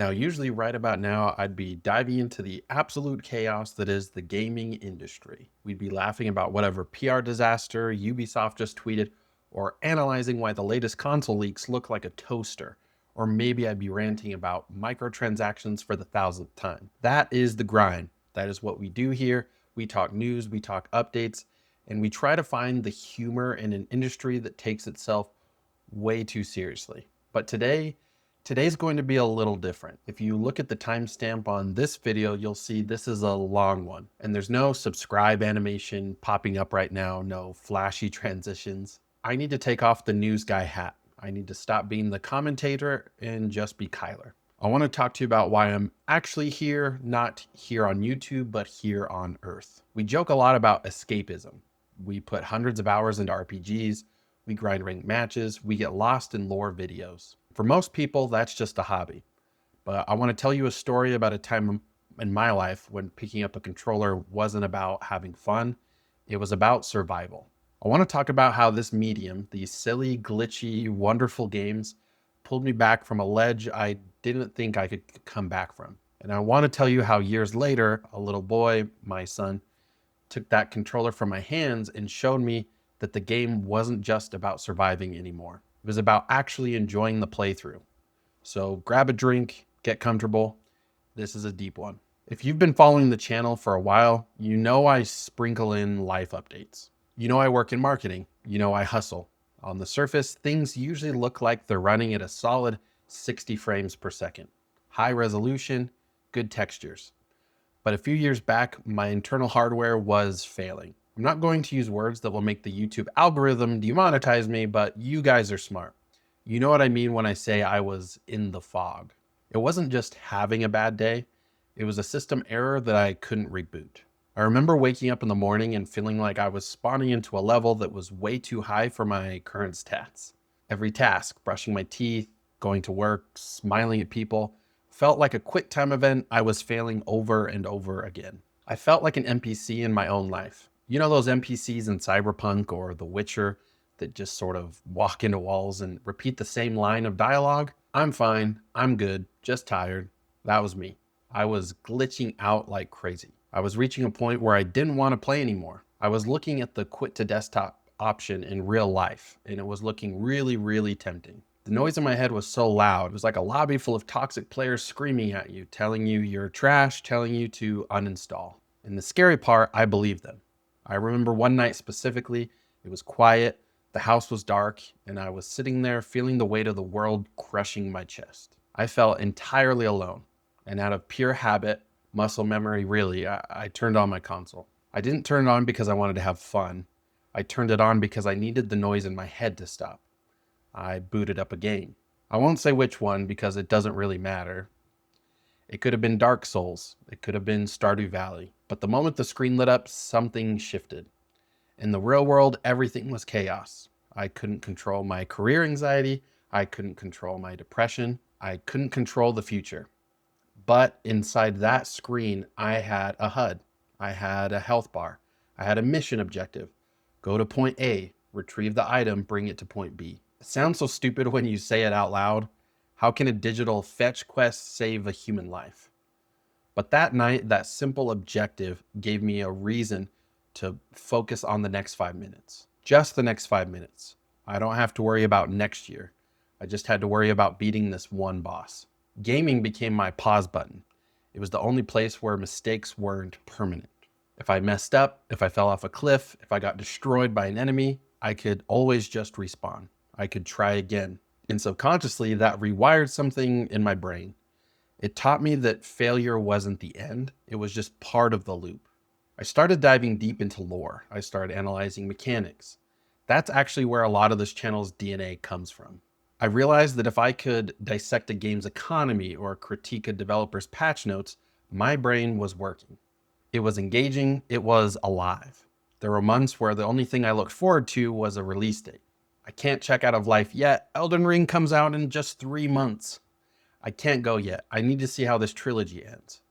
Now, usually right about now, I'd be diving into the absolute chaos that is the gaming industry. We'd be laughing about whatever PR disaster Ubisoft just tweeted, or analyzing why the latest console leaks look like a toaster. Or maybe I'd be ranting about microtransactions for the thousandth time. That is the grind. That is what we do here. We talk news, we talk updates, and we try to find the humor in an industry that takes itself way too seriously. But today's going to be a little different. If you look at the timestamp on this video, you'll see this is a long one, and there's no subscribe animation popping up right now, no flashy transitions. I need to take off the news guy hat. I need to stop being the commentator and just be Kyler. I want to talk to you about why I'm actually here, not here on YouTube, but here on Earth. We joke a lot about escapism. We put hundreds of hours into RPGs, we grind ranked matches, we get lost in lore videos. For most people, that's just a hobby. But I want to tell you a story about a time in my life when picking up a controller wasn't about having fun, it was about survival. I want to talk about how this medium, these silly, glitchy, wonderful games, pulled me back from a ledge I didn't think I could come back from. And I want to tell you how years later, a little boy, my son, took that controller from my hands and showed me that the game wasn't just about surviving anymore. It was about actually enjoying the playthrough. So grab a drink, get comfortable. This is a deep one. If you've been following the channel for a while, you know I sprinkle in life updates. You know I work in marketing. You know I hustle. On the surface, things usually look like they're running at a solid 60 frames per second. High resolution, good textures. But a few years back, my internal hardware was failing. I'm not going to use words that will make the YouTube algorithm demonetize me, but you guys are smart. You know what I mean when I say I was in the fog. It wasn't just having a bad day. It was a system error that I couldn't reboot. I remember waking up in the morning and feeling like I was spawning into a level that was way too high for my current stats. Every task, brushing my teeth, going to work, smiling at people, felt like a quick time event I was failing over and over again. I felt like an NPC in my own life. You know those NPCs in Cyberpunk or The Witcher that just sort of walk into walls and repeat the same line of dialogue? I'm fine, I'm good, just tired. That was me. I was glitching out like crazy. I was reaching a point where I didn't want to play anymore. I was looking at the quit to desktop option in real life, and it was looking really, really tempting. The noise in my head was so loud. It was like a lobby full of toxic players screaming at you, telling you you're trash, telling you to uninstall. And the scary part, I believed them. I remember one night specifically, it was quiet, the house was dark, and I was sitting there feeling the weight of the world crushing my chest. I felt entirely alone, and out of pure habit, muscle memory really, I turned on my console. I didn't turn it on because I wanted to have fun. I turned it on because I needed the noise in my head to stop. I booted up a game. I won't say which one because it doesn't really matter. It could have been Dark Souls. It could have been Stardew Valley. But the moment the screen lit up, something shifted. In the real world, everything was chaos. I couldn't control my career anxiety. I couldn't control my depression. I couldn't control the future. But inside that screen, I had a HUD. I had a health bar. I had a mission objective. Go to point A, retrieve the item, bring it to point B. It sounds so stupid when you say it out loud. How can a digital fetch quest save a human life? But that night, that simple objective gave me a reason to focus on the next 5 minutes. Just the next 5 minutes. I don't have to worry about next year. I just had to worry about beating this one boss. Gaming became my pause button. It was the only place where mistakes weren't permanent. If I messed up, if I fell off a cliff, if I got destroyed by an enemy, I could always just respawn. I could try again. And subconsciously, that rewired something in my brain. It taught me that failure wasn't the end. It was just part of the loop. I started diving deep into lore. I started analyzing mechanics. That's actually where a lot of this channel's DNA comes from. I realized that if I could dissect a game's economy or critique a developer's patch notes, my brain was working. It was engaging, it was alive. There were months where the only thing I looked forward to was a release date. I can't check out of life yet. Elden Ring comes out in just 3 months. I can't go yet. I need to see how this trilogy ends.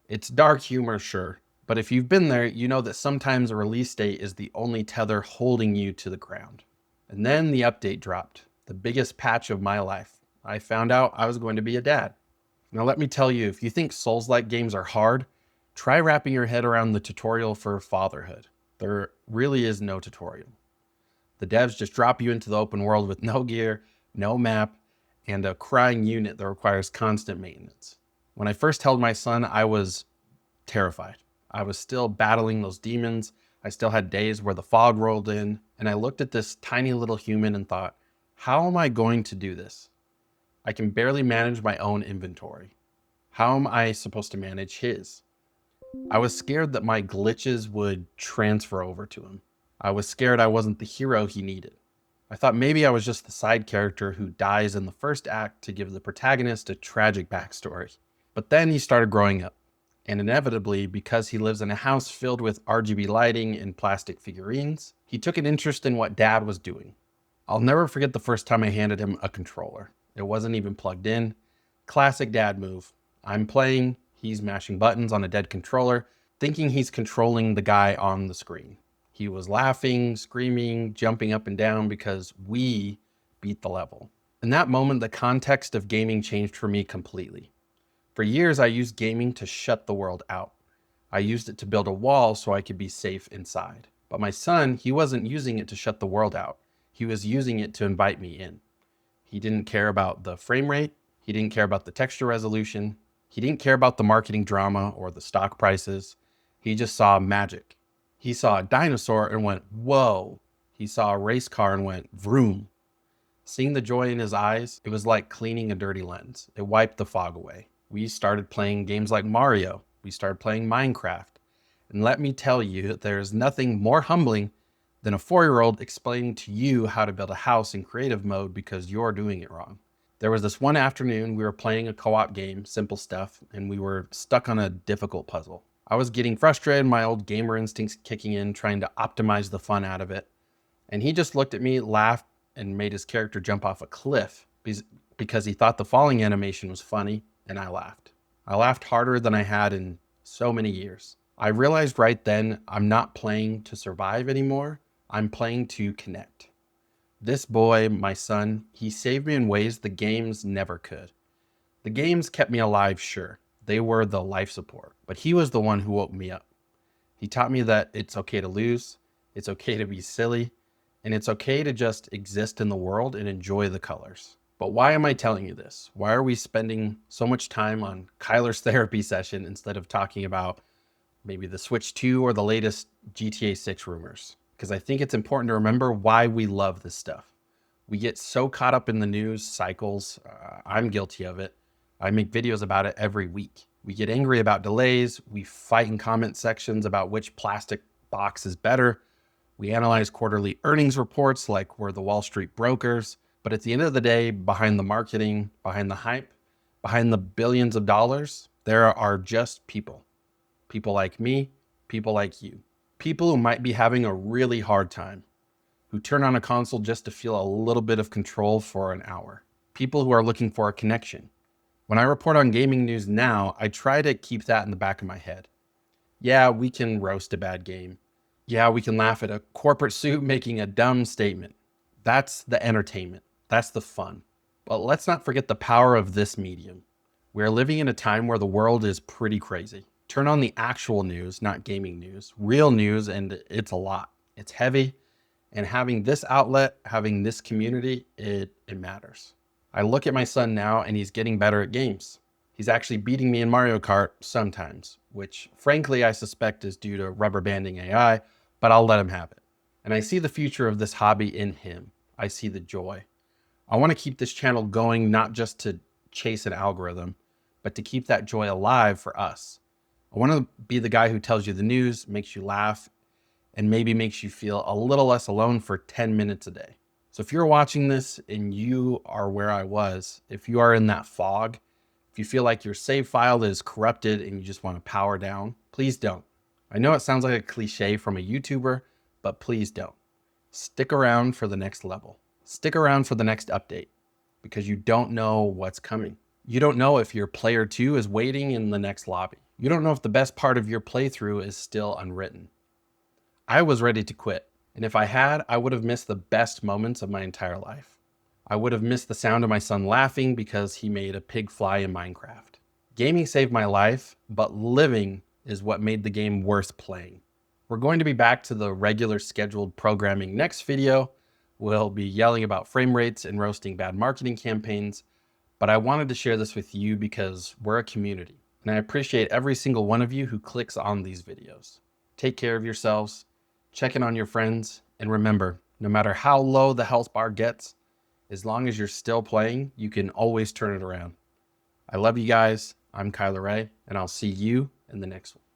It's dark humor, sure, but if you've been there, you know that sometimes a release date is the only tether holding you to the ground. And then the update dropped, the biggest patch of my life. I found out I was going to be a dad. Now, let me tell you, if you think Souls-like games are hard, try wrapping your head around the tutorial for Fatherhood. There really is no tutorial. The devs just drop you into the open world with no gear, no map, and a crying unit that requires constant maintenance. When I first held my son, I was terrified. I was still battling those demons. I still had days where the fog rolled in, and I looked at this tiny little human and thought, how am I going to do this? I can barely manage my own inventory. How am I supposed to manage his? I was scared that my glitches would transfer over to him. I was scared I wasn't the hero he needed. I thought maybe I was just the side character who dies in the first act to give the protagonist a tragic backstory. But then he started growing up. And inevitably, because he lives in a house filled with RGB lighting and plastic figurines, he took an interest in what Dad was doing. I'll never forget the first time I handed him a controller. It wasn't even plugged in. Classic dad move. I'm playing, he's mashing buttons on a dead controller, thinking he's controlling the guy on the screen. He was laughing, screaming, jumping up and down because we beat the level. In that moment, the context of gaming changed for me completely. For years, I used gaming to shut the world out. I used it to build a wall so I could be safe inside. But my son, he wasn't using it to shut the world out. He was using it to invite me in. He didn't care about the frame rate. He didn't care about the texture resolution. He didn't care about the marketing drama or the stock prices. He just saw magic. He saw a dinosaur and went, whoa. He saw a race car and went, vroom. Seeing the joy in his eyes, it was like cleaning a dirty lens. It wiped the fog away. We started playing games like Mario. We started playing Minecraft. And let me tell you, there's nothing more humbling than a 4-year-old explaining to you how to build a house in creative mode because you're doing it wrong. There was this one afternoon, we were playing a co-op game, simple stuff, and we were stuck on a difficult puzzle. I was getting frustrated, my old gamer instincts kicking in, trying to optimize the fun out of it. And he just looked at me, laughed, and made his character jump off a cliff because he thought the falling animation was funny, and I laughed. I laughed harder than I had in so many years. I realized right then I'm not playing to survive anymore. I'm playing to connect. This boy, my son, he saved me in ways the games never could. The games kept me alive, sure. They were the life support, but he was the one who woke me up. He taught me that it's okay to lose, it's okay to be silly, and it's okay to just exist in the world and enjoy the colors. But why am I telling you this? Why are we spending so much time on Kyler's therapy session instead of talking about maybe the Switch 2 or the latest GTA 6 rumors? Because I think it's important to remember why we love this stuff. We get so caught up in the news cycles. I'm guilty of it. I make videos about it every week. We get angry about delays. We fight in comment sections about which plastic box is better. We analyze quarterly earnings reports like we're the Wall Street brokers. But at the end of the day, behind the marketing, behind the hype, behind the billions of dollars, there are just people. People like me, people like you. People who might be having a really hard time, who turn on a console just to feel a little bit of control for an hour. People who are looking for a connection. When I report on gaming news now, I try to keep that in the back of my head. Yeah, we can roast a bad game. Yeah, we can laugh at a corporate suit making a dumb statement. That's the entertainment. That's the fun. But let's not forget the power of this medium. We are living in a time where the world is pretty crazy. Turn on the actual news, not gaming news, real news, and it's a lot. It's heavy, and having this outlet, having this community, it matters. I look at my son now, and he's getting better at games. He's actually beating me in Mario Kart sometimes, which frankly I suspect is due to rubber banding AI, but I'll let him have it. And I see the future of this hobby in him. I see the joy. I want to keep this channel going, not just to chase an algorithm, but to keep that joy alive for us. I want to be the guy who tells you the news, makes you laugh, and maybe makes you feel a little less alone for 10 minutes a day. So if you're watching this and you are where I was, if you are in that fog, if you feel like your save file is corrupted and you just want to power down, please don't. I know it sounds like a cliche from a YouTuber, but please don't. Stick around for the next level. Stick around for the next update because you don't know what's coming. You don't know if your player 2 is waiting in the next lobby. You don't know if the best part of your playthrough is still unwritten. I was ready to quit, and if I had, I would have missed the best moments of my entire life. I would have missed the sound of my son laughing because he made a pig fly in Minecraft. Gaming saved my life, but living is what made the game worth playing. We're going to be back to the regular scheduled programming next video. We'll be yelling about frame rates and roasting bad marketing campaigns, but I wanted to share this with you because we're a community, and I appreciate every single one of you who clicks on these videos. Take care of yourselves, check in on your friends, and remember, no matter how low the health bar gets, as long as you're still playing, you can always turn it around. I love you guys. I'm Cyler, and I'll see you in the next one.